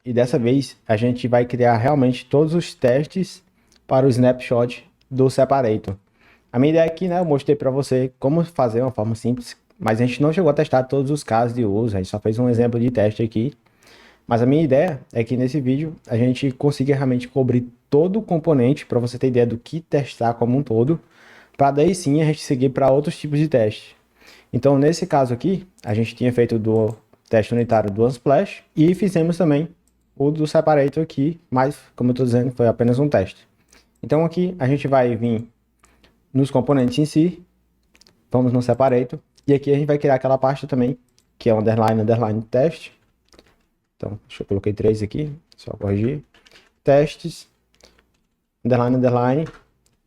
e dessa vez a gente vai criar realmente todos os testes para o snapshot do Separator. A minha ideia aqui, né, eu mostrei para você como fazer uma forma simples, mas a gente não chegou a testar todos os casos de uso, a gente só fez um exemplo de teste aqui. Mas a minha ideia é que nesse vídeo a gente consiga realmente cobrir todo o componente para você ter ideia do que testar como um todo, para daí sim a gente seguir para outros tipos de teste. Então nesse caso aqui, a gente tinha feito do teste unitário do Unsplash e fizemos também o do Separator aqui, mas como eu estou dizendo, foi apenas um teste. Então aqui a gente vai vir nos componentes em si, vamos no Separator, e aqui a gente vai criar aquela pasta também, que é o underline, underline teste. Então, eu coloquei 3 aqui, só corrigir. Testes, underline, underline,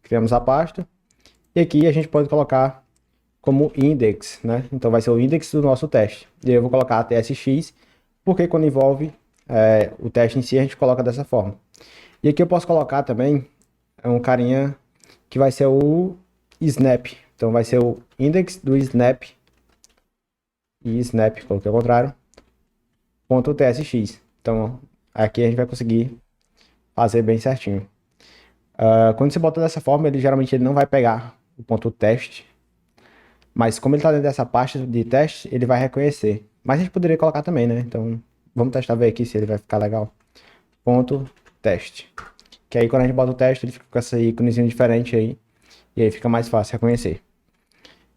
criamos a pasta. E aqui a gente pode colocar como index, né? Então vai ser o index do nosso teste. E aí eu vou colocar tsx, porque quando envolve o teste em si, a gente coloca dessa forma. E aqui eu posso colocar também um carinha que vai ser o snap. Então vai ser o index do snap. E snap, coloquei ao contrário. Ponto .tsx. Então aqui a gente vai conseguir fazer bem certinho. Quando você bota dessa forma, ele geralmente não vai pegar o ponto teste, mas como ele está dentro dessa pasta de teste, ele vai reconhecer. Mas a gente poderia colocar também, né? Então vamos testar, ver aqui se ele vai ficar legal. Ponto teste. Que aí quando a gente bota o teste, ele fica com essa íconezinho diferente aí, e aí fica mais fácil reconhecer.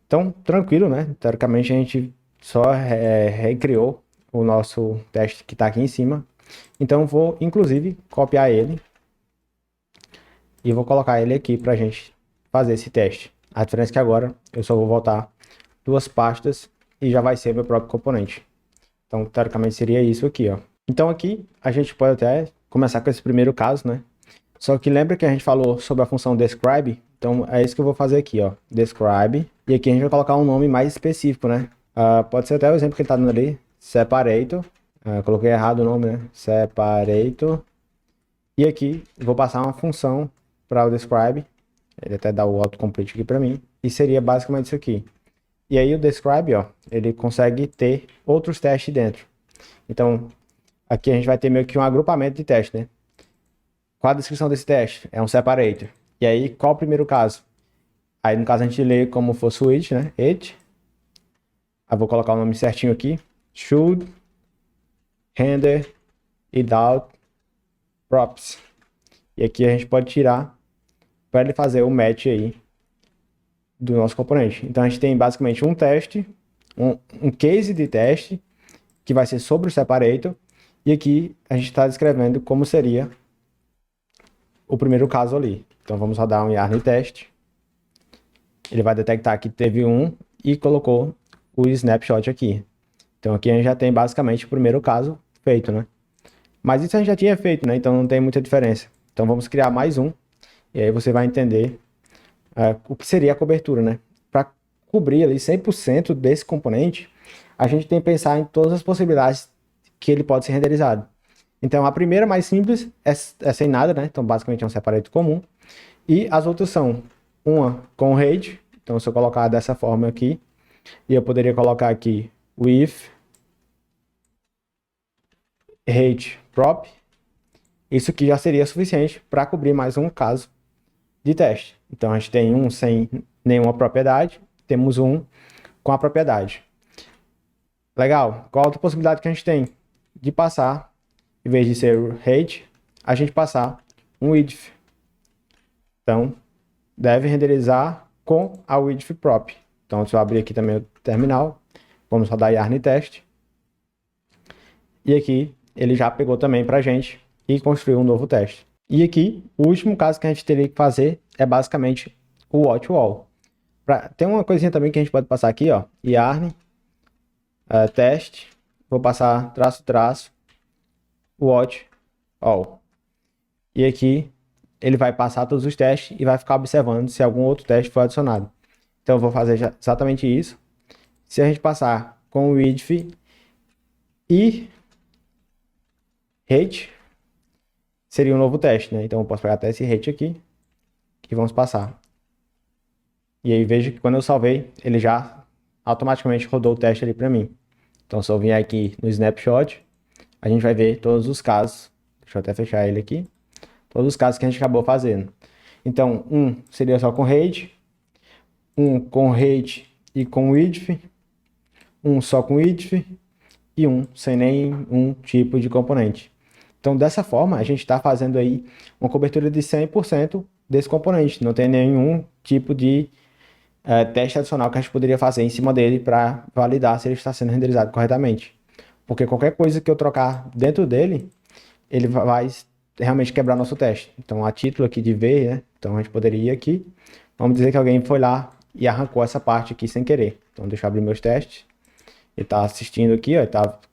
Então, tranquilo, né? Teoricamente a gente só recriou o nosso teste que está aqui em cima. Então vou inclusive copiar ele e vou colocar ele aqui para a gente fazer esse teste. A diferença é que agora eu só vou voltar 2 pastas e já vai ser meu próprio componente. Então, teoricamente seria isso aqui, ó. Então aqui a gente pode até começar com esse primeiro caso, né? Só que lembra que a gente falou sobre a função describe? Então é isso que eu vou fazer aqui, ó. Describe. E aqui a gente vai colocar um nome mais específico, né? Pode ser até o exemplo que ele tá dando ali. Separator. Coloquei errado o nome, né? Separator. E aqui vou passar uma função para o describe. Ele até dá o autocomplete aqui para mim. E seria basicamente isso aqui. E aí o describe, ó, ele consegue ter outros testes dentro. Então, aqui a gente vai ter meio que um agrupamento de testes, né? Qual a descrição desse teste? É um separator. E aí, qual o primeiro caso? Aí, no caso, a gente lê como fosse o it, né? It. Aí, vou colocar o nome certinho aqui. Should render without props. E aqui a gente pode tirar para ele fazer o match aí do nosso componente. Então a gente tem basicamente um teste, um case de teste que vai ser sobre o separator, e aqui a gente está descrevendo como seria o primeiro caso ali. Então vamos rodar um yarn test. Ele vai detectar que teve um e colocou o snapshot aqui. Então aqui a gente já tem basicamente o primeiro caso feito, né? Mas isso a gente já tinha feito, né? Então não tem muita diferença. Então vamos criar mais um, e aí você vai entender o que seria a cobertura, né? Para cobrir ali 100% desse componente, a gente tem que pensar em todas as possibilidades que ele pode ser renderizado. Então, a primeira, mais simples, é sem nada, né? Então, basicamente é um separator comum. E as outras são uma com rage. Então, se eu colocar dessa forma aqui, e eu poderia colocar aqui with rage prop, isso aqui já seria suficiente para cobrir mais um caso de teste. Então, a gente tem um sem nenhuma propriedade, temos um com a propriedade. Legal. Qual a outra possibilidade que a gente tem? De passar, em vez de ser rage, a gente passar um width. Então, deve renderizar com a width prop. Então, se eu abrir aqui também o terminal, vamos rodar yarn test. E aqui ele já pegou também para a gente e construiu um novo teste. E aqui, o último caso que a gente teria que fazer é basicamente o watch wall. Tem uma coisinha também que a gente pode passar aqui, ó, yarn teste, vou passar traço, traço, watch all. E aqui ele vai passar todos os testes e vai ficar observando se algum outro teste foi adicionado. Então eu vou fazer exatamente isso. Se a gente passar com o width e rate, seria um novo teste, né? Então eu posso pegar até esse rate aqui e vamos passar. E aí veja que quando eu salvei, ele já automaticamente rodou o teste ali para mim. Então se eu vier aqui no snapshot, a gente vai ver todos os casos. Deixa eu até fechar ele aqui. Todos os casos que a gente acabou fazendo. Então, um seria só com RAID, um com RAID e com width, um só com width e um sem nenhum tipo de componente. Então, dessa forma, a gente está fazendo aí uma cobertura de 100% desse componente. Não tem nenhum tipo de teste adicional que a gente poderia fazer em cima dele para validar se ele está sendo renderizado corretamente. Porque qualquer coisa que eu trocar dentro dele, ele vai realmente quebrar nosso teste. Então, a título aqui de ver, né? Então, a gente poderia ir aqui. Vamos dizer que alguém foi lá e arrancou essa parte aqui sem querer. Então, deixa eu abrir meus testes. Ele está assistindo aqui, ó,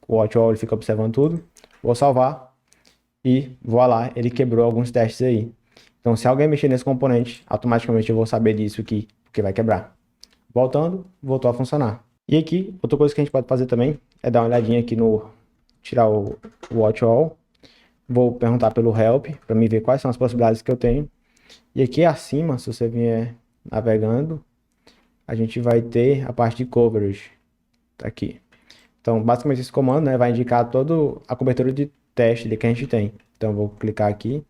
o WatchWall ele fica observando tudo. Vou salvar e vou lá, ele quebrou alguns testes aí. Então, se alguém mexer nesse componente, automaticamente eu vou saber disso aqui, porque vai quebrar. Voltando, voltou a funcionar. E aqui, outra coisa que a gente pode fazer também é dar uma olhadinha aqui no... tirar o WatchWall. Vou perguntar pelo Help, para me ver quais são as possibilidades que eu tenho. E aqui acima, se você vier navegando, a gente vai ter a parte de Coverage. Tá aqui. Então, basicamente esse comando, né, vai indicar toda a cobertura de teste que a gente tem. Então, vou clicar aqui,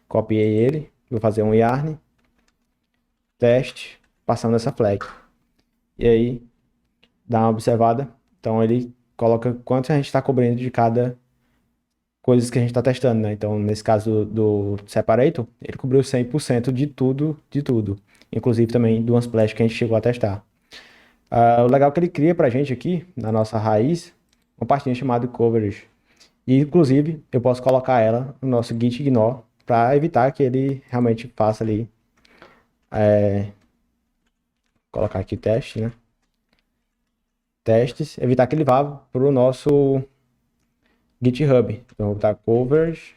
copiei ele, vou fazer um yarn, teste, passando essa flag. E aí, dá uma observada. Então, ele coloca quanto a gente está cobrindo de cada coisas que a gente está testando, né? Então, nesse caso do Separator, ele cobriu 100% de tudo, de tudo. Inclusive também do Unsplash que a gente chegou a testar. O legal é que ele cria pra gente aqui, na nossa raiz, uma pastinha chamada Coverage. E, inclusive, eu posso colocar ela no nosso Git ignore para evitar que ele realmente faça ali. Colocar aqui teste, né? Testes, evitar que ele vá para o nosso GitHub. Então, vou botar Coverage.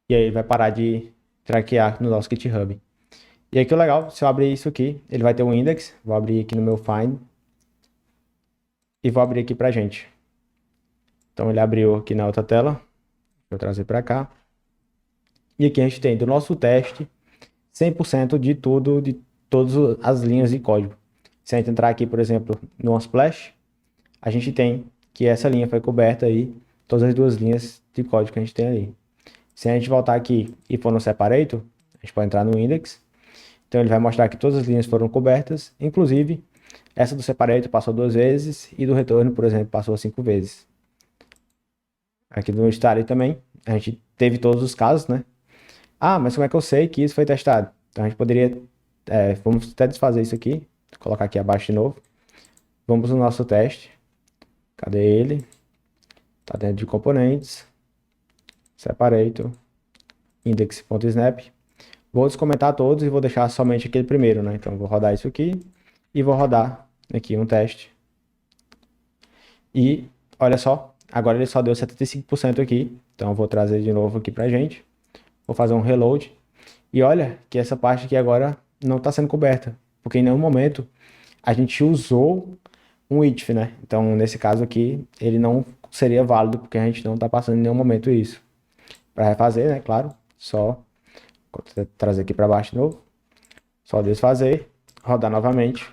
E aí ele vai parar de traquear no nosso GitHub. E aqui o legal, se eu abrir isso aqui, ele vai ter um index. Vou abrir aqui no meu Find. E vou abrir aqui pra gente. Então ele abriu aqui na outra tela. Vou trazer para cá. E aqui a gente tem do nosso teste 100% de tudo, de todas as linhas de código. Se a gente entrar aqui, por exemplo, no Unsplash, a gente tem que essa linha foi coberta aí, todas as duas linhas de código que a gente tem ali. Se a gente voltar aqui e for no Separator, a gente pode entrar no Index. Então ele vai mostrar que todas as linhas foram cobertas, inclusive essa do Separator passou 2 vezes e do retorno, por exemplo, passou 5 vezes. Aqui no Study também, a gente teve todos os casos, né? Ah, mas como é que eu sei que isso foi testado? Então a gente poderia, vamos até desfazer isso aqui, colocar aqui abaixo de novo. Vamos no nosso teste. Cadê ele? Tá dentro de componentes, Separator, index.snap. Vou descomentar todos e vou deixar somente aquele primeiro, né? Então vou rodar isso aqui e vou rodar aqui um teste. E olha só, agora ele só deu 75% aqui. Então eu vou trazer de novo aqui pra gente. Vou fazer um reload. E olha que essa parte aqui agora não está sendo coberta. Porque em nenhum momento a gente usou um if, né? Então nesse caso aqui ele não seria válido. Porque a gente não está passando em nenhum momento isso. Para refazer, né? Claro. Só trazer aqui para baixo de novo. Só desfazer. Rodar novamente.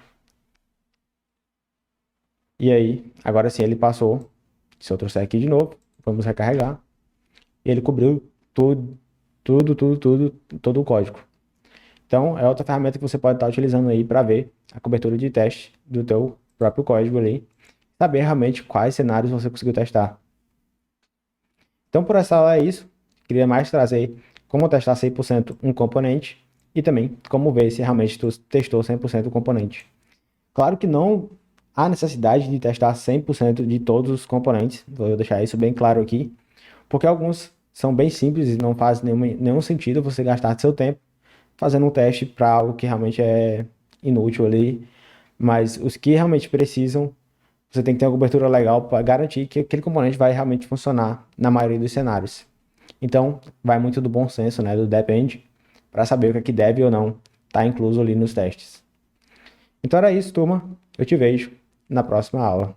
E aí, agora sim ele passou. Se eu trouxer aqui de novo, vamos recarregar. E ele cobriu tudo, todo o código. Então, é outra ferramenta que você pode estar utilizando aí para ver a cobertura de teste do teu próprio código ali. Saber realmente quais cenários você conseguiu testar. Então, por essa aula é isso. Queria mais trazer como testar 100% um componente e também como ver se realmente tu testou 100% o componente. Claro que não há necessidade de testar 100% de todos os componentes. Vou deixar isso bem claro aqui. Porque alguns são bem simples e não faz nenhum sentido você gastar seu tempo fazendo um teste para algo que realmente é inútil ali. Mas os que realmente precisam, você tem que ter uma cobertura legal para garantir que aquele componente vai realmente funcionar na maioria dos cenários. Então, vai muito do bom senso, né, do depend, para saber o que é que deve ou não estar incluso ali nos testes. Então era isso, turma. Eu te vejo na próxima aula.